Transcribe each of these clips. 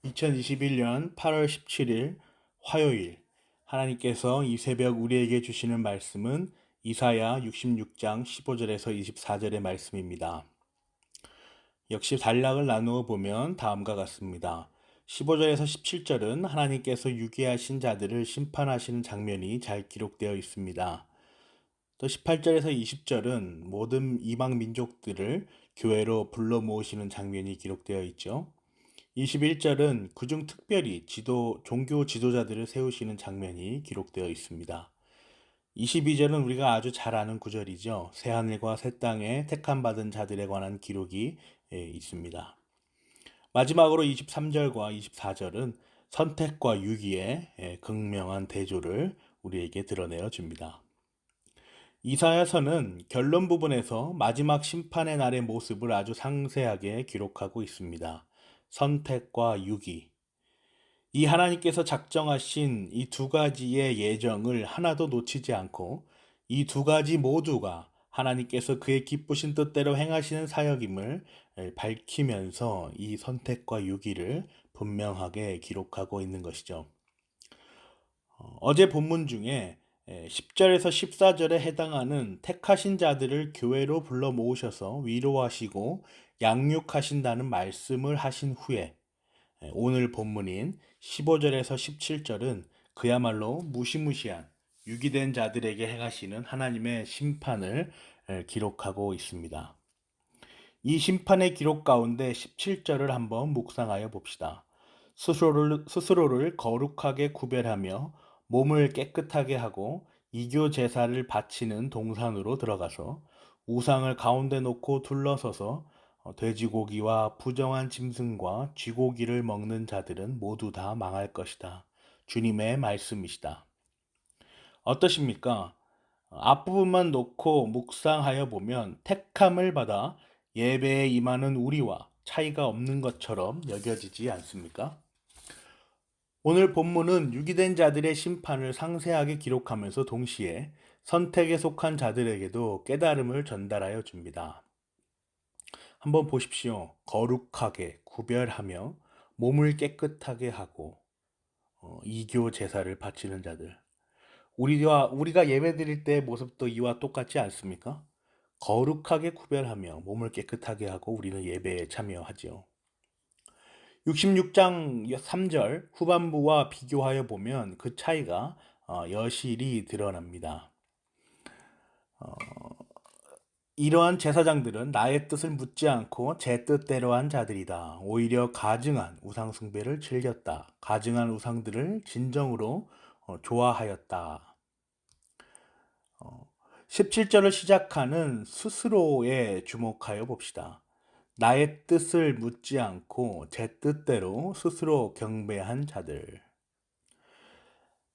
2021년 8월 17일 화요일 하나님께서 이 새벽 우리에게 주시는 말씀은 이사야 66장 15절에서 24절의 말씀입니다. 역시 단락을 나누어 보면 다음과 같습니다. 15절에서 17절은 하나님께서 유기하신 자들을 심판하시는 장면이 잘 기록되어 있습니다. 또 18절에서 20절은 모든 이방 민족들을 교회로 불러 모으시는 장면이 기록되어 있죠. 21절은 그중 특별히 종교 지도자들을 세우시는 장면이 기록되어 있습니다. 22절은 우리가 아주 잘 아는 구절이죠. 새하늘과 새 땅에 택함받은 자들에 관한 기록이 있습니다. 마지막으로 23절과 24절은 선택과 유기의 극명한 대조를 우리에게 드러내어 줍니다. 이사야서는 결론 부분에서 마지막 심판의 날의 모습을 아주 상세하게 기록하고 있습니다. 선택과 유기. 이 하나님께서 작정하신 이 두 가지의 예정을 하나도 놓치지 않고 이 두 가지 모두가 하나님께서 그의 기쁘신 뜻대로 행하시는 사역임을 밝히면서 이 선택과 유기를 분명하게 기록하고 있는 것이죠. 어제 본문 중에 10절에서 14절에 해당하는 택하신 자들을 교회로 불러 모으셔서 위로하시고 양육하신다는 말씀을 하신 후에 오늘 본문인 15절에서 17절은 그야말로 무시무시한 유기된 자들에게 행하시는 하나님의 심판을 기록하고 있습니다. 이 심판의 기록 가운데 17절을 한번 묵상하여 봅시다. 스스로를 거룩하게 구별하며 몸을 깨끗하게 하고 이교 제사를 바치는 동산으로 들어가서 우상을 가운데 놓고 둘러서서 돼지고기와 부정한 짐승과 쥐고기를 먹는 자들은 모두 다 망할 것이다. 주님의 말씀이시다. 어떠십니까? 앞부분만 놓고 묵상하여 보면 택함을 받아 예배에 임하는 우리와 차이가 없는 것처럼 여겨지지 않습니까? 오늘 본문은 유기된 자들의 심판을 상세하게 기록하면서 동시에 선택에 속한 자들에게도 깨달음을 전달하여 줍니다. 한번 보십시오. 거룩하게 구별하며 몸을 깨끗하게 하고 이교 제사를 바치는 자들. 우리가 예배드릴 때의 모습도 이와 똑같지 않습니까? 거룩하게 구별하며 몸을 깨끗하게 하고 우리는 예배에 참여하지요. 66장 3절 후반부와 비교하여 보면 그 차이가 여실히 드러납니다. 이러한 제사장들은 나의 뜻을 묻지 않고 제 뜻대로 한 자들이다. 오히려 가증한 우상 숭배를 즐겼다. 가증한 우상들을 진정으로 좋아하였다. 17절을 시작하는 스스로에 주목하여 봅시다. 나의 뜻을 묻지 않고 제 뜻대로 스스로 경배한 자들.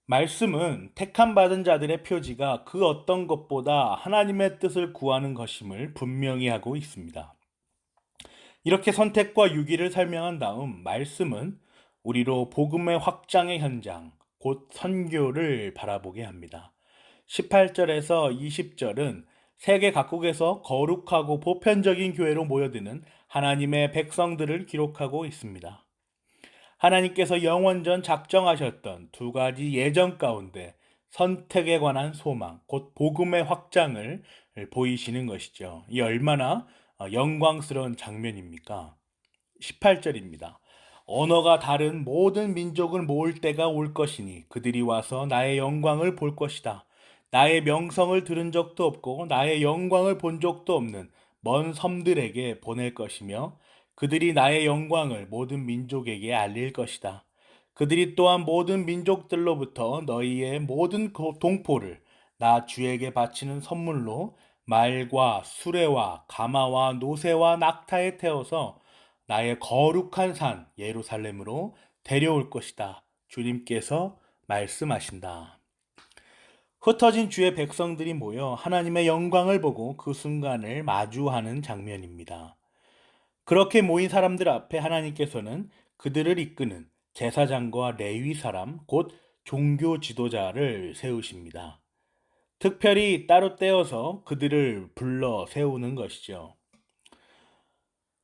말씀은 택함받은 자들의 표지가 그 어떤 것보다 하나님의 뜻을 구하는 것임을 분명히 하고 있습니다. 이렇게 선택과 유기를 설명한 다음 말씀은 우리로 복음의 확장의 현장, 곧 선교를 바라보게 합니다. 18절에서 20절은 세계 각국에서 거룩하고 보편적인 교회로 모여드는 하나님의 백성들을 기록하고 있습니다. 하나님께서 영원전 작정하셨던 두 가지 예정 가운데 선택에 관한 소망, 곧 복음의 확장을 보이시는 것이죠. 이 얼마나 영광스러운 장면입니까? 18절입니다. 언어가 다른 모든 민족을 모을 때가 올 것이니 그들이 와서 나의 영광을 볼 것이다. 나의 명성을 들은 적도 없고 나의 영광을 본 적도 없는 먼 섬들에게 보낼 것이며 그들이 나의 영광을 모든 민족에게 알릴 것이다. 그들이 또한 모든 민족들로부터 너희의 모든 동포를 나 주에게 바치는 선물로 말과 수레와 가마와 노새와 낙타에 태워서 나의 거룩한 산 예루살렘으로 데려올 것이다. 주님께서 말씀하신다. 흩어진 주의 백성들이 모여 하나님의 영광을 보고 그 순간을 마주하는 장면입니다. 그렇게 모인 사람들 앞에 하나님께서는 그들을 이끄는 제사장과 레위 사람, 곧 종교 지도자를 세우십니다. 특별히 따로 떼어서 그들을 불러 세우는 것이죠.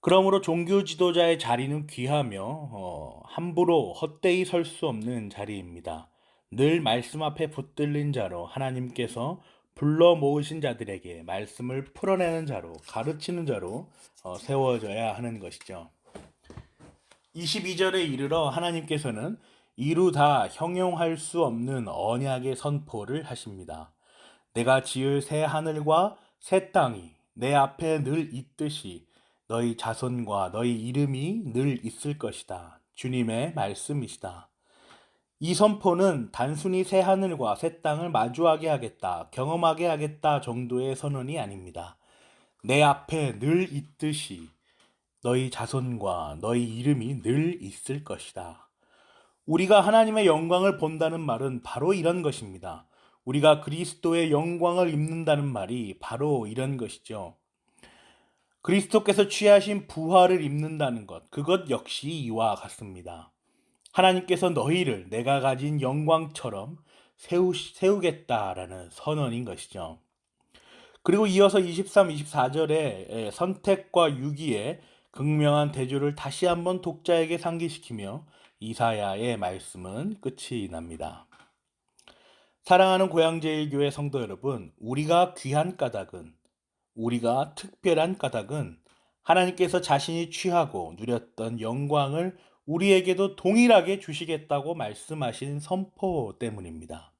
그러므로 종교 지도자의 자리는 귀하며 함부로 헛되이 설 수 없는 자리입니다. 늘 말씀 앞에 붙들린 자로 하나님께서 불러 모으신 자들에게 말씀을 풀어내는 자로 가르치는 자로 세워져야 하는 것이죠. 22절에 이르러 하나님께서는 이루다 형용할 수 없는 언약의 선포를 하십니다. 내가 지을 새 하늘과 새 땅이 내 앞에 늘 있듯이 너희 자손과 너희 이름이 늘 있을 것이다. 주님의 말씀이시다. 이 선포는 단순히 새 하늘과 새 땅을 마주하게 하겠다, 경험하게 하겠다 정도의 선언이 아닙니다. 내 앞에 늘 있듯이 너희 자손과 너희 이름이 늘 있을 것이다. 우리가 하나님의 영광을 본다는 말은 바로 이런 것입니다. 우리가 그리스도의 영광을 입는다는 말이 바로 이런 것이죠. 그리스도께서 취하신 부활을 입는다는 것, 그것 역시 이와 같습니다. 하나님께서 너희를 내가 가진 영광처럼 세우겠다라는 선언인 것이죠. 그리고 이어서 23, 24절에 선택과 유기의 극명한 대조를 다시 한번 독자에게 상기시키며 이사야의 말씀은 끝이 납니다. 사랑하는 고향제일교회 성도 여러분, 우리가 귀한 까닭은, 우리가 특별한 까닭은 하나님께서 자신이 취하고 누렸던 영광을 우리에게도 동일하게 주시겠다고 말씀하신 선포 때문입니다.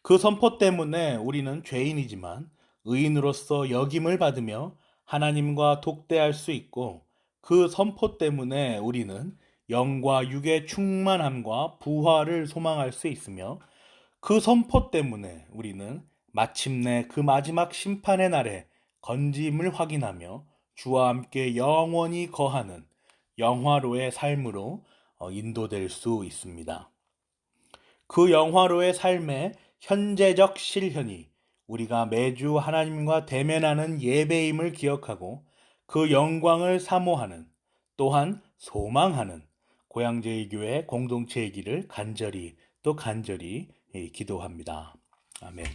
그 선포 때문에 우리는 죄인이지만 의인으로서 역임을 받으며 하나님과 독대할 수 있고, 그 선포 때문에 우리는 영과 육의 충만함과 부활을 소망할 수 있으며, 그 선포 때문에 우리는 마침내 그 마지막 심판의 날에 건짐을 확인하며 주와 함께 영원히 거하는 영화로의 삶으로 인도될 수 있습니다. 그 영화로의 삶의 현재적 실현이 우리가 매주 하나님과 대면하는 예배임을 기억하고 그 영광을 사모하는, 또한 소망하는 고향제일교회 공동체이기를 간절히 기도합니다. 아멘.